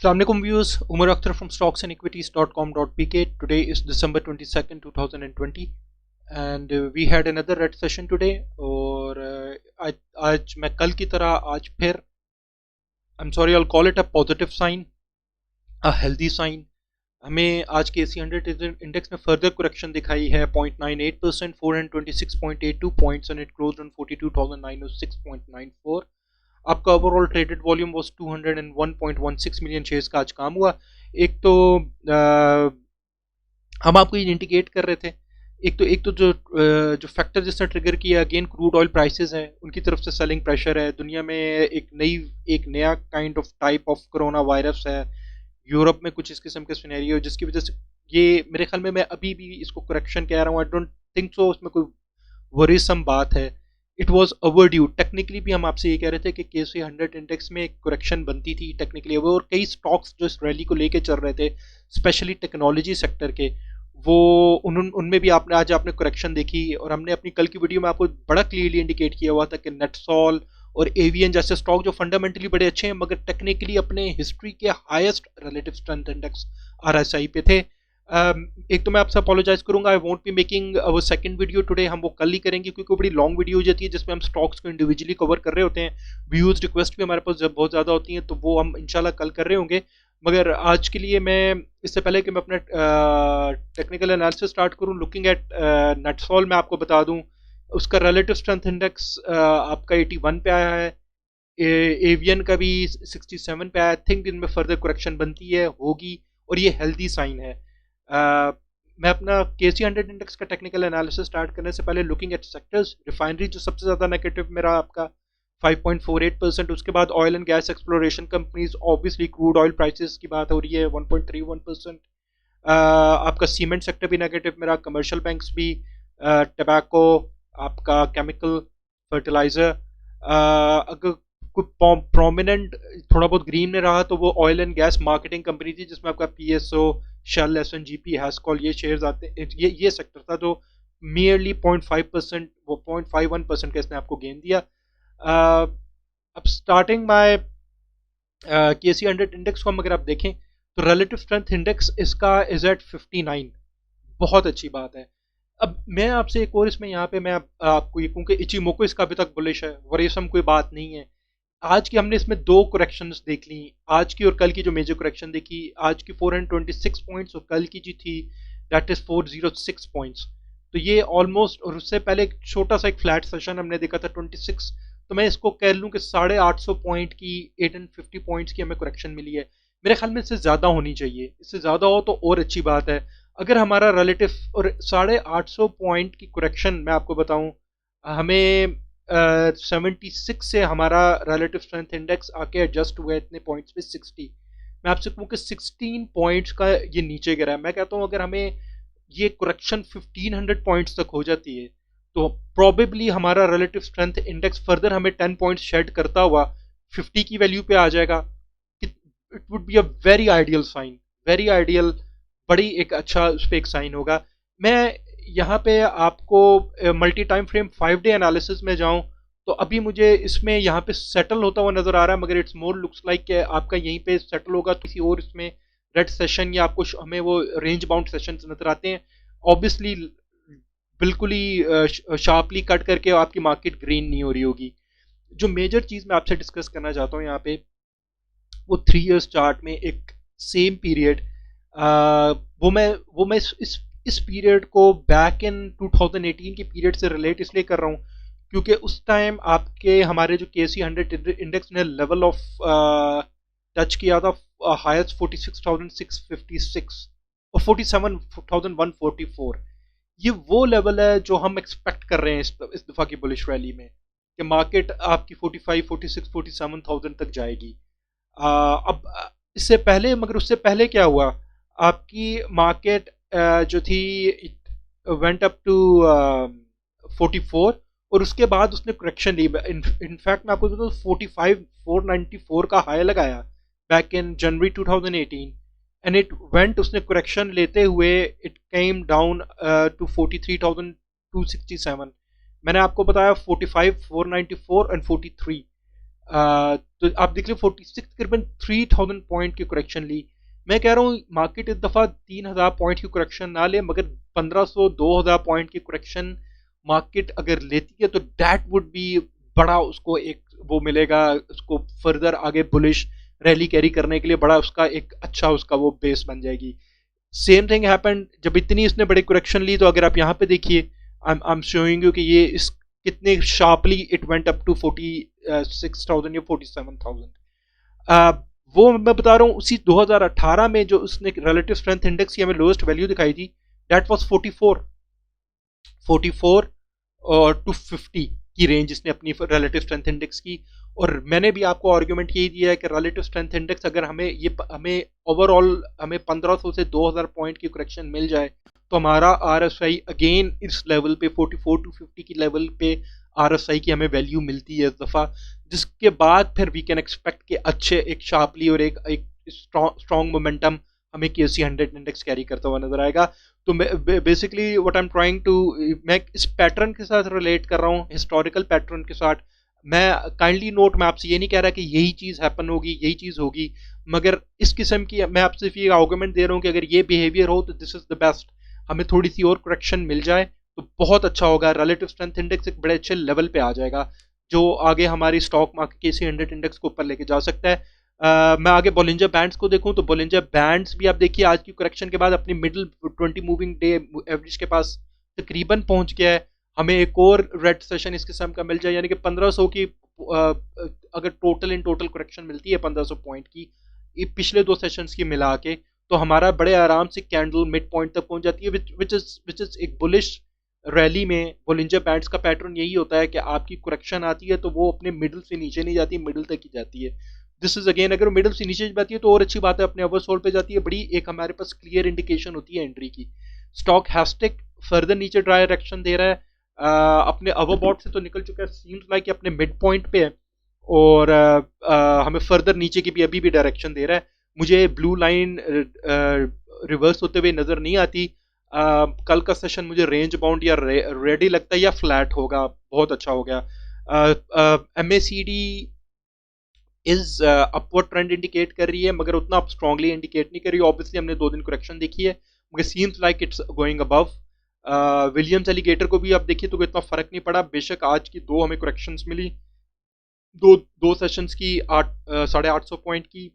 Assalamualaikum viewers, Umar Akhtar from stocksandequities.com.pk. Today is December 22nd, 2020 and we had another red session today. और आज मैं कल की तरह आज फिर I'm sorry, I'll call it a positive sign, a healthy sign. हमें आज के AC100 इंडेक्स में फर्दर करेक्शन दिखाई है 0.98%, 426.82 points and it closed on 42,906.94. आपका overall traded volume was 201.16 million shares का आज काम हुआ। एक तो हम आपको ये इंडिकेट कर रहे थे, एक तो जो फैक्टर जिसने ट्रिगर किया अगेन क्रूड ऑयल प्राइसेस है, उनकी तरफ से सेलिंग प्रेशर है। दुनिया में एक नया kind of type of corona virus है, यूरोप में कुछ इस किस्म के सिनेरियो, जिसकी वजह से ये मेरे ख्याल में, मैं अभी भी इसको करेक्शन कह रहा हूँ, आई डोंट थिंक सो उसमें कोई वरीसम बात है। It was over due. Technically भी हम आपसे ये कह रहे थे कि KC100 इंडेक्स में करेक्शन बनती थी टेक्निकली, और कई स्टॉक्स जो इस रैली को लेके चल रहे थे, स्पेशली टेक्नोलॉजी सेक्टर के, वो उनमें भी आपने करेक्शन देखी। और हमने अपनी कल की वीडियो में आपको बड़ा क्लियरली इंडिकेट किया हुआ था कि नेटसॉल और एवीएन जैसे स्टॉक जो फंडामेंटली बड़े अच्छे हैं मगर टेक्निकली अपने हिस्ट्री के highest relative strength index RSI पे थे। एक तो मैं आपसे अपोलोजाइज करूंगा, I won't be making our second video today, हम वो कल ही करेंगे क्योंकि वो बड़ी लॉन्ग वीडियो हो जाती है जिसमें हम स्टॉक्स को इंडिविजुअली कवर कर रहे होते हैं। व्यूज रिक्वेस्ट भी हमारे पास जब बहुत ज़्यादा होती हैं तो वो हम इंशाल्लाह कल कर रहे होंगे। मगर आज के लिए मैं, इससे पहले कि मैं अपना टेक्निकल एनालिसिस स्टार्ट करूं, लुकिंग एट नेटसॉल, मैं आपको बता दूं उसका रिलेटिव स्ट्रेंथ इंडेक्स आपका 81 पे आया है, एवियन का भी 67 पे आया। आई थिंक इनमें फर्दर करेक्शन बनती है, होगी, और ये हेल्दी साइन है। मैं अपना KC100 इंडेक्स का टेक्निकल एनालिसिस स्टार्ट करने से पहले लुकिंग एट सेक्टर्स, रिफाइनरी जो सबसे ज़्यादा नेगेटिव मेरा आपका 5.48%, उसके बाद oil and gas exploration companies, obviously crude oil prices की बात हो रही है 1.31%। आपका सीमेंट सेक्टर भी नेगेटिव मेरा, कमर्शियल बैंक्स भी, टबैको, आपका केमिकल, फर्टिलाइजर। अगर कोई प्रोमिनेंट थोड़ा बहुत ग्रीन में रहा तो वो oil and gas marketing company थी जिसमें आपका PSO, शेल, SNGP, हैस्कॉल, ये शेयर्स आते हैं। ये सेक्टर था जो मियरली 0.5%, वो 0.51% का इसने आपको गेन दिया। अब स्टार्टिंग माय KC100 इंडेक्स को हम अगर आप देखें तो रिलेटिव स्ट्रेंथ इंडेक्स इसका इज एट 59, बहुत अच्छी बात है। अब मैं आपसे एक और इसमें यहाँ पे मैं आपको ये कहूँ कि इचिमोको इसका अभी तक बुलिश है, वरीसम कोई बात नहीं है। आज की हमने इसमें दो करेक्शंस देख ली, आज की और कल की। जो मेजर करेक्शन देखी आज की 426 पॉइंट्स और कल की जी थी दैट इज 406 पॉइंट्स। तो ये ऑलमोस्ट, और उससे पहले एक छोटा सा एक फ्लैट सेशन हमने देखा था 26। तो मैं इसको कह लूँ कि 850 पॉइंट की, 850 पॉइंट्स की हमें करेक्शन मिली है। मेरे ख्याल में इससे ज़्यादा होनी चाहिए, इससे ज़्यादा हो तो और अच्छी बात है। अगर हमारा रिलेटिव, और 850 पॉइंट की करेक्शन मैं आपको बताऊं, हमें 76 से हमारा रिलेटिव स्ट्रेंथ इंडेक्स आके एडजस्ट हुआ है इतने पॉइंट्स पे 60। मैं आपसे कहूँ कि 16 पॉइंट्स का ये नीचे गिरा है। मैं कहता हूँ अगर हमें ये करेक्शन 1500 पॉइंट्स तक हो जाती है तो प्रोबेबली हमारा रिलेटिव स्ट्रेंथ इंडेक्स फर्दर हमें 10 पॉइंट्स शेड करता हुआ 50 की वैल्यू पे आ जाएगा। It would be a very ideal sign, very ideal, बड़ी एक अच्छा उस पर एक साइन होगा। मैं यहाँ पे आपको multi time frame 5 day analysis में जाऊँ तो अभी मुझे इसमें यहाँ पे सेटल होता हुआ नजर आ रहा है, मगर इट्स मोर लुक्स लाइक कि आपका यहीं पे सेटल होगा। किसी और इसमें रेड सेशन या आपको हमें वो रेंज बाउंड सेशन नजर आते हैं, ऑब्वियसली बिल्कुल ही शार्पली कट करके आपकी मार्केट ग्रीन नहीं हो रही होगी। जो मेजर चीज मैं आपसे डिस्कस करना चाहता हूँ यहाँ पे, वो 3 इयर्स चार्ट में एक सेम पीरियड, वो मैं इस पीरियड को बैक इन 2018 के पीरियड से रिलेट इसलिए कर रहा हूँ क्योंकि उस टाइम आपके हमारे जो KC100 इंडेक्स ने लेवल ऑफ टच किया था हाईएस्ट 46,656 और 47,144। ये वो लेवल है जो हम एक्सपेक्ट कर रहे हैं इस दफा की बुलिश रैली में, कि मार्केट आपकी 45, 46, 47,000 तक जाएगी। अब इससे पहले, मगर उससे पहले क्या हुआ, आपकी मार्केट जो थी वेंट अप टू 44 और उसके बाद उसने करेक्शन ली। इनफैक्ट मैं आपको बताऊँ 45, 494 का हाई लगाया back in January 2018 and it went, उसने करेक्शन लेते हुए इट केम डाउन टू 43,267। मैंने आपको बताया 45, 494 एंड 43। तो आप देख लो 46 तकरीबन 3000 पॉइंट की करेक्शन ली। मैं कह रहा हूँ मार्केट इस दफ़ा 3000 पॉइंट की करेक्शन ना ले, मगर 1500 2000 पॉइंट की करेक्शन मार्केट अगर लेती है तो दैट वुड बी बड़ा उसको एक वो मिलेगा, उसको फर्दर आगे बुलिश रैली कैरी करने के लिए बड़ा उसका एक अच्छा उसका वो बेस बन जाएगी। सेम थिंग हैपेंड जब इतनी इसने बड़ी करेक्शन ली, तो अगर आप यहाँ पे देखिए आई एम शोइंग यू कि ये इस कितने sharply it went up to 46,000 या 47,000। वो मैं बता रहा हूँ उसी 2018 में जो उसने रिलेटिव स्ट्रेंथ इंडेक्स की हमें लोएस्ट वैल्यू दिखाई थी, दैट वाज 44 और टू 50 की रेंज इसने अपनी रिलेटिव स्ट्रेंथ इंडेक्स की। और मैंने भी आपको आर्ग्यूमेंट यही दिया है कि रिलेटिव स्ट्रेंथ इंडेक्स अगर हमें ओवरऑल हमें 1500 से 2000 पॉइंट की करेक्शन मिल जाए, तो हमारा आरएसआई अगेन इस लेवल पे 44 टू 50 की लेवल पे आरएसआई की हमें वैल्यू मिलती है इस दफ़ा, जिसके बाद फिर वी कैन एक्सपेक्ट के अच्छे एक शार्पली और एक स्ट्रॉन्ग मोमेंटम हमें KC 100 इंडेक्स कैरी करता हुआ नजर आएगा। तो basically what I am trying to, मैं इस पैटर्न के साथ रिलेट कर रहा हूँ, हिस्टोरिकल पैटर्न के साथ। मैं काइंडली नोट, मैं आपसे ये नहीं कह रहा कि यही चीज़ हैपन होगी, यही चीज़ होगी, मगर इस किस्म की मैं आपसे सिर्फ ये आर्गूमेंट दे रहा हूँ कि अगर ये बिहेवियर हो तो दिस इज द बेस्ट। हमें थोड़ी सी और करेक्शन मिल जाए तो बहुत अच्छा होगा, रिलेटिव स्ट्रेंथ इंडेक्स एक बड़े अच्छे लेवल पे आ जाएगा, जो आगे हमारी स्टॉक मार्केट KC 100 इंडेक्स को ऊपर लेके जा सकता है। मैं आगे बोलिंजर बैंड्स को देखूं तो बोलिंजर बैंड्स भी आप देखिए आज की करेक्शन के बाद अपनी मिडिल 20 मूविंग डे एवरेज के पास तकरीबन पहुंच गया है। हमें एक और रेड सेशन इस किस्म का मिल जाए, यानी कि 1500 की अगर टोटल करेक्शन मिलती है 1500 पॉइंट की पिछले दो सेशंस की मिला के, तो हमारा बड़े आराम से कैंडल मिड पॉइंट तक पहुंच जाती है, विच इज एक बुलिश रैली में बोलिंजर बैंड्स का पैटर्न यही होता है कि आपकी करेक्शन आती है तो वो अपने मिडिल से नीचे नहीं जाती, मिडिल तक ही जाती है। दिस इज अगेन अगर मिडिल से नीचे जाती है तो और अच्छी बात है, अपने ओवरसोल्ड पे जाती है, बड़ी एक हमारे पास क्लियर इंडिकेशन होती है एंट्री की। स्टॉक हैस्टिक फर्दर नीचे डायरेक्शन दे रहा है, अपने अवरबॉट से तो निकल चुका है, सीम्स लाइक अपने मिड पॉइंट पे है, और हमें फर्दर नीचे की भी अभी भी डायरेक्शन दे रहा है। मुझे ब्लू लाइन रिवर्स होते हुए नजर नहीं आती। कल का सेशन मुझे रेंज बाउंड या रेडी लगता है या फ्लैट होगा, बहुत अच्छा हो गया। MACD is upward trend indicate कर रही है, मगर उतना स्ट्रांगली इंडिकेट नहीं कर रही। ऑब्वियसली हमने 2 दिन करेक्शन देखी है, मगर seems like it's going above. Williams alligator को भी आप देखिए तो इतना फर्क नहीं पड़ा, बेशक आज की 2 हमें करेक्शंस मिली, दो सेशंस की 850 पॉइंट की।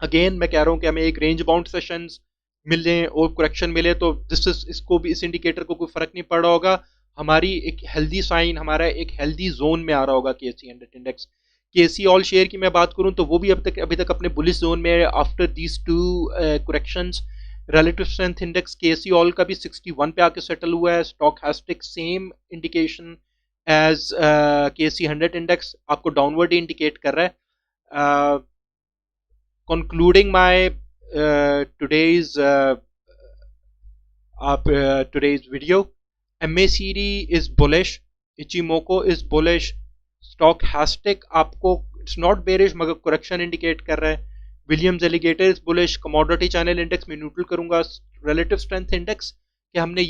अगेन मैं कह रहा हूँ कि हमें एक रेंज बाउंड सेशंस मिले और करेक्शन मिले तो दिस इज, इसको भी, इस इंडिकेटर को कोई फर्क नहीं पड़ रहा होगा, हमारी एक हेल्दी साइन, हमारा एक हेल्दी जोन में आ रहा होगा KC 100 index. KC all share की मैं बात करूं तो वो भी अभी तक अपने बुलिश जोन में है after these 2 corrections. Relative strength index KC all का भी 61 पे आके सेटल हुआ है। Stochastic same indication as KC 100 index आपको डाउनवर्ड इंडिकेट कर रहा है। Concluding my today's today's video, MACD is bullish, Ichimoku is bullish, stochastic आपको it's not bearish मगर correction indicate कर रहा है। Williams alligator is bullish, commodity channel index में न्यूट्रल करूंगा। रिलेटिव स्ट्रेंथ इंडेक्स कि हमने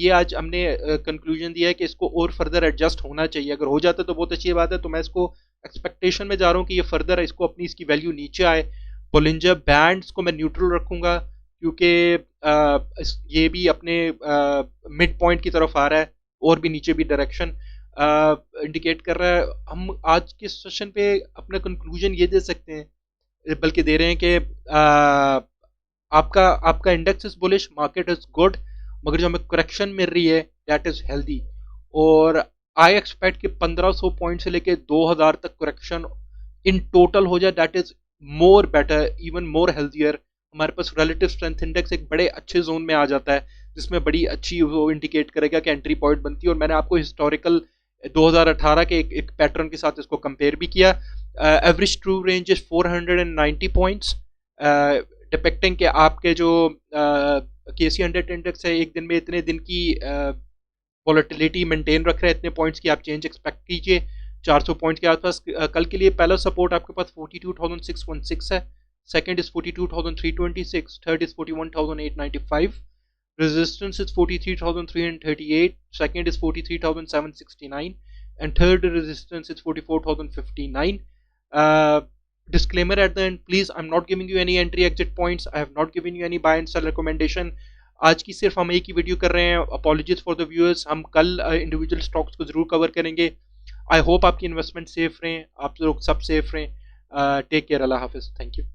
कंक्लूजन दिया है कि इसको और फर्दर एडजस्ट होना चाहिए, अगर हो जाता तो बहुत अच्छी बात है, तो मैं इसको एक्सपेक्टेशन में जा रहा हूँ कि ये फर्दर इसको अपनी इसकी वैल्यू नीचे आए। बोलिंजर बैंड्स को मैं न्यूट्रल रखूंगा क्योंकि ये भी अपने मिड पॉइंट की तरफ आ रहा है और भी नीचे भी डायरेक्शन इंडिकेट कर रहा है। हम आज के सेशन पे अपना कंक्लूजन ये दे सकते हैं, बल्कि दे रहे हैं कि आपका index is bullish, market is good, मगर जो हमें करेक्शन मिल रही है दैट इज हेल्दी। और आई एक्सपेक्ट कि 1500 पॉइंट से लेके 2000 तक करेक्शन इन टोटल हो जाए, that is more better, even more healthier. हमारे पास रिलेटिव स्ट्रेंथ इंडेक्स एक बड़े अच्छे जोन में आ जाता है जिसमें बड़ी अच्छी वो इंडिकेट करेगा कि एंट्री पॉइंट बनती है। और मैंने आपको हिस्टोरिकल 2018 के एक पैटर्न के साथ इसको कंपेयर भी किया। Average true range is 490 points, depicting के आपके जो KC 100 इंडेक्स है एक दिन में इतने दिन की वॉलेटिलिटी मेंटेन रख रहे हैं, इतने पॉइंट्स की आप चेंज एक्सपेक्ट कीजिए 400 पॉइंट्स के आसपास। कल के लिए पहला सपोर्ट आपके पास 42,616 है, second is 42,326, third is 41,895, resistance is 43,338, second is 43,769 and third resistance is 44,059. Disclaimer at the end, please, I'm not giving you any entry exit points, I have not given you any buy and sell recommendation. आज की सिर्फ हम एक ही video कर रहे हैं. Apologies for the viewers. हम कल इंडिविजुअल स्टॉक्स को जरूर कवर करेंगे. आई होप आपकी इन्वेस्टमेंट सेफ रहें, आप लोग सब सेफ रहें. Take care. अल्लाह हाफिज़. Thank you.